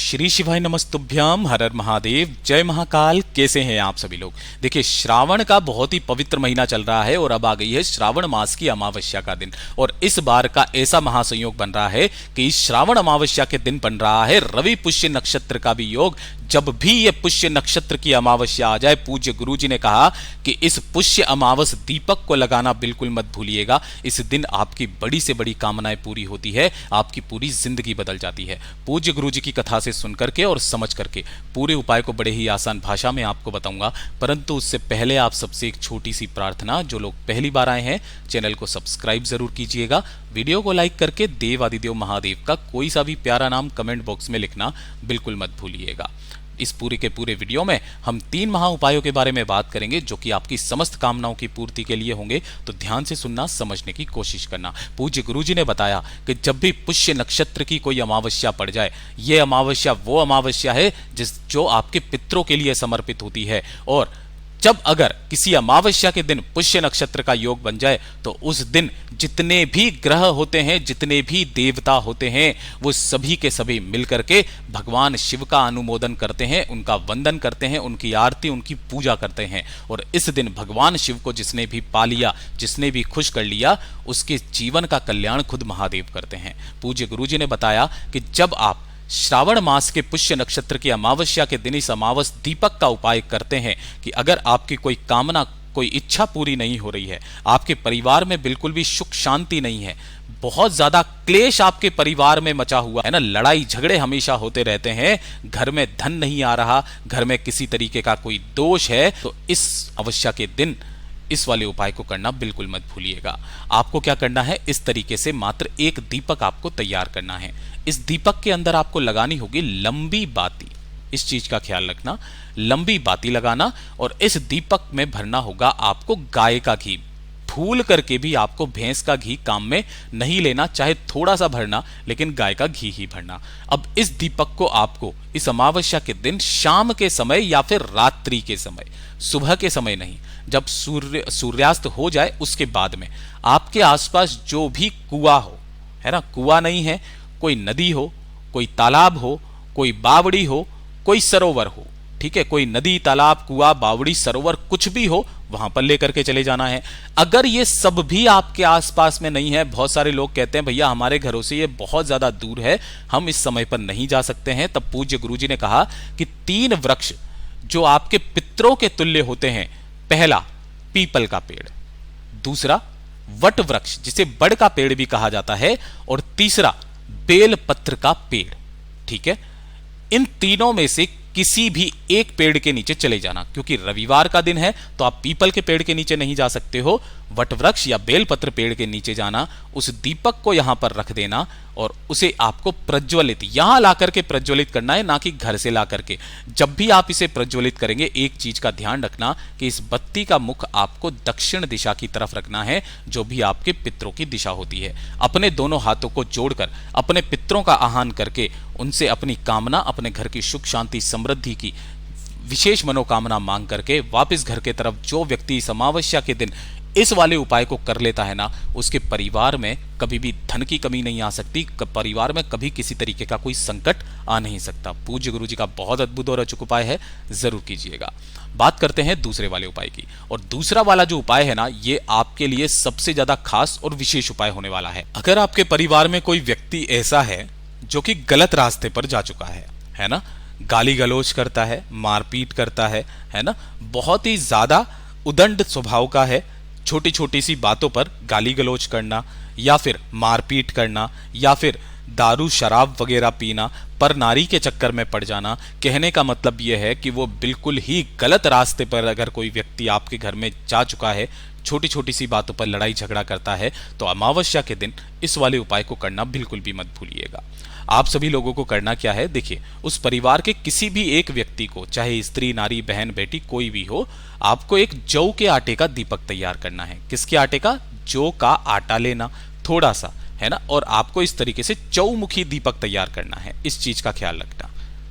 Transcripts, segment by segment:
श्री शिवाय नमस्तुभ्यम, हर हर महादेव, जय महाकाल। कैसे हैं आप सभी लोग। देखिए, श्रावण का बहुत ही पवित्र महीना चल रहा है और अब आ गई है श्रावण मास की अमावस्या का दिन। और इस बार का ऐसा महासंयोग बन रहा है कि इस श्रावण अमावस्या के दिन बन रहा है रवि पुष्य नक्षत्र का भी योग। जब भी ये पुष्य नक्षत्र की अमावस्या आ जाए, पूज्य गुरुजी ने कहा कि इस पुष्य अमावस दीपक को लगाना बिल्कुल मत भूलिएगा। इस दिन आपकी बड़ी से बड़ी कामनाएं पूरी होती है, आपकी पूरी जिंदगी बदल जाती है। पूज्य गुरुजी की कथा से सुन करके और समझ करके पूरे उपाय को बड़े ही आसान भाषा में आपको बताऊंगा, परंतु उससे पहले आप सबसे एक छोटी सी प्रार्थना। जो लोग पहली बार आए हैं, चैनल को सब्सक्राइब जरूर कीजिएगा। वीडियो को लाइक करके देव आदिदेव महादेव का कोई सा भी प्यारा नाम कमेंट बॉक्स में लिखना बिल्कुल मत भूलिएगा। इस पूरे के पूरे वीडियो में हम 3 महा उपायों के बारे में बात करेंगे जो कि आपकी समस्त कामनाओं की पूर्ति के लिए होंगे। तो ध्यान से सुनना, समझने की कोशिश करना। पूज्य गुरुजी ने बताया कि जब भी पुष्य नक्षत्र की कोई अमावस्या पड़ जाए, ये अमावस्या वो अमावस्या है जो आपके पितरों के लिए समर्पित होती है। और जब अगर किसी अमावस्या के दिन पुष्य नक्षत्र का योग बन जाए तो उस दिन जितने भी ग्रह होते हैं, जितने भी देवता होते हैं, वो सभी के सभी मिलकर के भगवान शिव का अनुमोदन करते हैं, उनका वंदन करते हैं, उनकी आरती, उनकी पूजा करते हैं। और इस दिन भगवान शिव को जिसने भी पा लिया, जिसने भी खुश कर लिया, उसके जीवन का कल्याण खुद महादेव करते हैं। पूज्य गुरुजी ने बताया कि जब आप श्रावण मास के पुष्य नक्षत्र की अमावस्या के दिन इस अमावस दीपक का उपाय करते हैं कि अगर आपकी कोई कामना, कोई इच्छा पूरी नहीं हो रही है, आपके परिवार में बिल्कुल भी सुख शांति नहीं है, बहुत ज्यादा क्लेश आपके परिवार में मचा हुआ है ना, लड़ाई झगड़े हमेशा होते रहते हैं, घर में धन नहीं आ रहा, घर में किसी तरीके का कोई दोष है, तो इस अमावस्या के दिन इस वाले उपाय को करना बिल्कुल मत भूलिएगा। आपको क्या करना है, इस तरीके से मात्र एक दीपक आपको तैयार करना है। इस दीपक के अंदर आपको लगानी होगी लंबी बाती। इस चीज का ख्याल रखना, लंबी बाती लगाना। और इस दीपक में भरना होगा आपको गाय का घी। भूल करके भी आपको भैंस का घी काम में नहीं लेना, चाहे थोड़ा सा भरना, लेकिन गाय का घी ही भरना। अब इस दीपक को आपको इस अमावस्या के दिन शाम के समय या फिर रात्रि के समय, सुबह के समय नहीं, जब सूर्यास्त हो जाए उसके बाद में आपके आसपास जो भी कुआं हो, है ना, कुआं नहीं है, कोई नदी हो, कोई तालाब हो, कोई बावड़ी हो, कोई सरोवर हो, ठीक है, कोई नदी, तालाब, कुआं, बावड़ी, सरोवर कुछ भी हो, वहां पर लेकर के चले जाना है। अगर ये सब भी आपके आसपास में नहीं है, बहुत सारे लोग कहते हैं भैया हमारे घरों से ये बहुत ज्यादा दूर है, हम इस समय पर नहीं जा सकते हैं, तब पूज्य गुरुजी ने कहा कि 3 वृक्ष जो आपके पितरों के तुल्य होते हैं, पहला पीपल का पेड़, दूसरा वट वृक्ष जिसे बड़ का पेड़ भी कहा जाता है, और तीसरा बेल पत्र का पेड़, ठीक है। इन तीनों में से किसी भी एक पेड़ के नीचे चले जाना, क्योंकि रविवार का दिन है तो आप पीपल के पेड़ के नीचे नहीं जा सकते हो, वटवृक्ष या बेलपत्र पेड़ के नीचे जाना, उस दीपक को यहां पर रख देना और उसे आपको प्रज्वलित यहां ला करके प्रज्वलित करना है, ना कि घर से ला करके। जब भी आप इसे प्रज्वलित करेंगे, एक चीज का ध्यान रखना कि इस बत्ती का मुख आपको दक्षिण दिशा की तरफ रखना है, जो भी आपके पितरों की दिशा होती है। अपने दोनों हाथों को जोड़कर अपने पितरों का आह्वान करके उनसे अपनी कामना, अपने घर की सुख शांति समृद्धि की विशेष मनोकामना मांग करके वापस घर के तरफ, जो व्यक्ति इस अमावस्या के दिन इस वाले उपाय को कर लेता है ना, उसके परिवार में कभी भी धन की कमी नहीं आ सकती, परिवार में कभी किसी तरीके का कोई संकट आ नहीं सकता। पूज्य गुरुजी का बहुत अद्भुत और अचूक उपाय है, जरूर कीजिएगा। बात करते हैं दूसरे वाले उपाय की। और दूसरा वाला जो उपाय है ना, ये आपके लिए सबसे ज्यादा खास और विशेष उपाय होने वाला है। अगर आपके परिवार में कोई व्यक्ति ऐसा है जो कि गलत रास्ते पर जा चुका है ना, गाली गलौज करता है, मारपीट करता है ना, बहुत ही ज्यादा उदंड स्वभाव का है, छोटी छोटी सी बातों पर गाली गलौज करना या फिर मारपीट करना या फिर दारू शराब वगैरह पीना, पर नारी के चक्कर में पड़ जाना। कहने का मतलब यह है कि वो बिल्कुल ही गलत रास्ते पर अगर कोई व्यक्ति आपके घर में जा चुका है, छोटी छोटी सी बातों पर लड़ाई झगड़ा करता है, तो अमावस्या के दिन इस वाले उपाय को करना बिल्कुल भी मत भूलिएगा। आप सभी लोगों को करना क्या है, देखिए, उस परिवार के किसी भी एक व्यक्ति को, चाहे स्त्री, नारी, बहन, बेटी, कोई भी हो, आपको एक जौ के आटे का दीपक तैयार करना है। किसके आटे का? जौ का आटा लेना थोड़ा सा, है ना, और आपको इस तरीके से चौमुखी दीपक तैयार करना है। इस चीज का ख्याल रखना,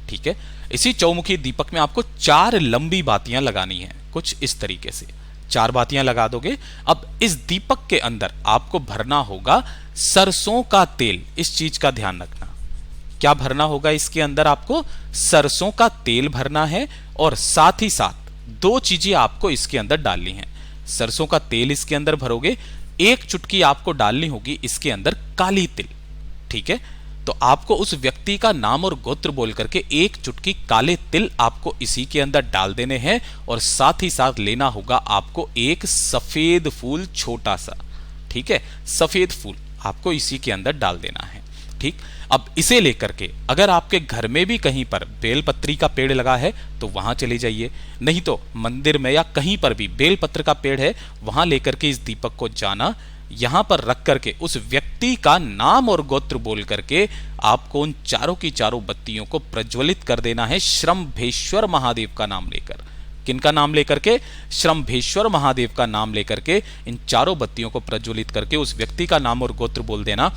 ठीक है। इसी चौमुखी दीपक में आपको 4 लंबी बातियां लगानी है, कुछ इस तरीके से 4 बातियां लगा दोगे। अब इस दीपक के अंदर आपको भरना होगा सरसों का तेल। इस चीज का ध्यान रखना, क्या भरना होगा इसके अंदर? आपको सरसों का तेल भरना है और साथ ही साथ दो चीजें आपको इसके अंदर डालनी है। सरसों का तेल इसके अंदर भरोगे, एक चुटकी आपको डालनी होगी इसके अंदर काली तिल। ठीक है, तो आपको उस व्यक्ति का नाम और गोत्र बोल करके एक चुटकी काले तिल आपको इसी के अंदर डाल देने हैं और साथ ही साथ लेना होगा आपको एक सफेद फूल छोटा सा। ठीक है, सफेद फूल आपको इसी के अंदर डाल देना है। ठीक, अब इसे लेकर के अगर आपके घर में भी कहीं पर बेलपत्री का पेड़ लगा है तो वहां चले जाइए, नहीं तो मंदिर में या कहीं पर भी बेलपत्र का पेड़ है वहां लेकर के इस दीपक को जाना, यहां पर रख करके उस व्यक्ति का नाम और गोत्र बोल करके आपको उन चारों की चारों बत्तियों को प्रज्वलित कर देना है श्रम्भेश्वर महादेव का नाम लेकर। किनका नाम लेकर के? श्रम्भेश्वर महादेव का नाम लेकर के इन चारों बत्तियों को प्रज्वलित करके उस व्यक्ति का नाम और गोत्र बोल देना।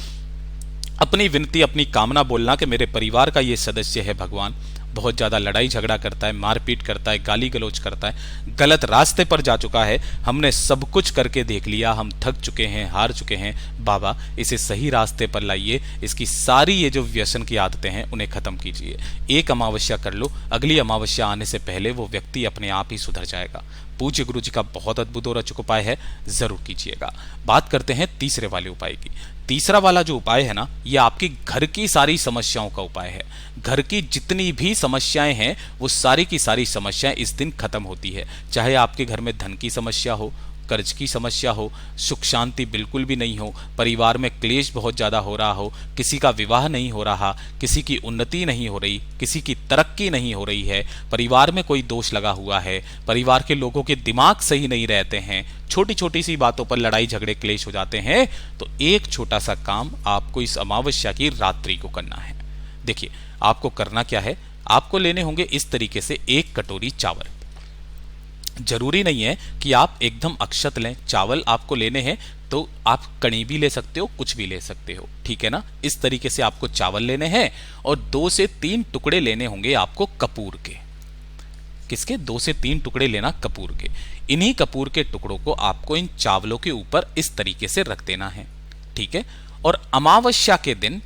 अपनी विनती, अपनी कामना बोलना कि मेरे परिवार का ये सदस्य है भगवान, बहुत ज़्यादा लड़ाई झगड़ा करता है, मारपीट करता है, गाली गलौज करता है, गलत रास्ते पर जा चुका है, हमने सब कुछ करके देख लिया, हम थक चुके हैं, हार चुके हैं, बाबा इसे सही रास्ते पर लाइए, इसकी सारी ये जो व्यसन की आदतें हैं उन्हें ख़त्म कीजिए। एक अमावस्या कर लो, अगली अमावस्या आने से पहले वो व्यक्ति अपने आप ही सुधर जाएगा। पूज्य गुरु जी का बहुत अद्भुत और अचूक उपाय है, जरूर कीजिएगा। बात करते हैं तीसरे वाले उपाय की। तीसरा वाला जो उपाय है ना, ये आपकी घर की सारी समस्याओं का उपाय है। घर की जितनी भी समस्याएं हैं वो सारी की सारी समस्याएं इस दिन खत्म होती है। चाहे आपके घर में धन की समस्या हो, कर्ज की समस्या हो, सुख शांति बिल्कुल भी नहीं हो, परिवार में क्लेश बहुत ज़्यादा हो रहा हो, किसी का विवाह नहीं हो रहा, किसी की उन्नति नहीं हो रही, किसी की तरक्की नहीं हो रही है, परिवार में कोई दोष लगा हुआ है, परिवार के लोगों के दिमाग सही नहीं रहते हैं, छोटी छोटी सी बातों पर लड़ाई झगड़े क्लेश हो जाते हैं, तो एक छोटा सा काम आपको इस अमावस्या की रात्रि को करना है। देखिए, आपको करना क्या है, आपको लेने होंगे इस तरीके से एक कटोरी चावल। जरूरी नहीं है कि आप एकदम अक्षत लें, चावल आपको लेने हैं तो आप कणी भी ले सकते हो, कुछ भी ले सकते हो, ठीक है ना। इस तरीके से आपको चावल लेने हैं और 2 से 3 टुकड़े लेने होंगे आपको कपूर के। किसके? 2 से 3 टुकड़े लेना कपूर के। इन्हीं कपूर के टुकड़ों को आपको इन चावलों के ऊपर इस तरीके से रख देना है, ठीक है। और अमावस्या के दिन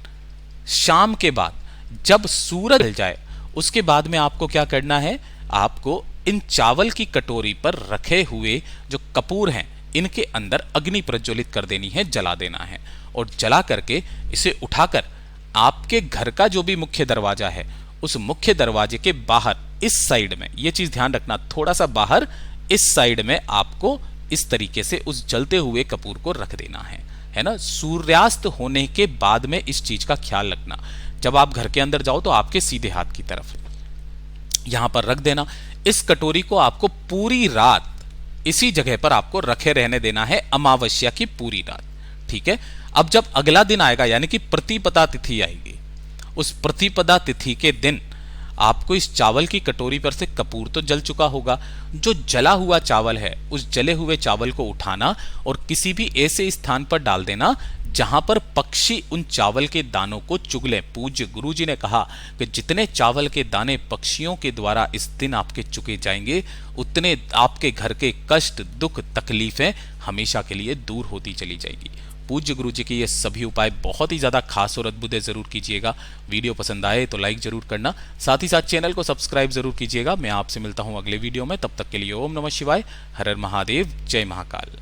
शाम के बाद जब सूरज ढल जाए उसके बाद में आपको क्या करना है, आपको इन चावल की कटोरी पर रखे हुए जो कपूर हैं इनके अंदर अग्नि प्रज्वलित कर देनी है, जला देना है। और जला करके इसे उठाकर आपके घर का जो भी मुख्य दरवाजा है उस मुख्य दरवाजे के बाहर इस साइड में, ये चीज ध्यान रखना, थोड़ा सा बाहर इस साइड में आपको इस तरीके से उस जलते हुए कपूर को रख देना है ना। सूर्यास्त होने के बाद में इस चीज का ख्याल रखना, जब आप घर के अंदर जाओ तो आपके सीधे हाथ की तरफ यहां पर रख देना। इस कटोरी को आपको पूरी रात इसी जगह पर आपको रखे रहने देना है, अमावस्या की पूरी रात, ठीक है। अब जब अगला दिन आएगा यानी कि प्रतिपदा तिथि आएगी, उस प्रतिपदा तिथि के दिन आपको इस चावल की कटोरी पर से कपूर तो जल चुका होगा, जो जला हुआ चावल है उस जले हुए चावल को उठाना और किसी भी ऐसे स्थान पर डाल देना जहां पर पक्षी उन चावल के दानों को चुग लें। पूज्य गुरु जी ने कहा कि जितने चावल के दाने पक्षियों के द्वारा इस दिन आपके चुगे जाएंगे उतने आपके घर के कष्ट, दुख, तकलीफें हमेशा के लिए दूर होती चली जाएगी। पूज्य गुरु जी के ये सभी उपाय बहुत ही ज्यादा खास और अद्भुत है, जरूर कीजिएगा। वीडियो पसंद आए तो लाइक जरूर करना, साथ ही साथ चैनल को सब्सक्राइब जरूर कीजिएगा। मैं आपसे मिलता हूं अगले वीडियो में, तब तक के लिए ओम नमः शिवाय, हर हर महादेव, जय महाकाल।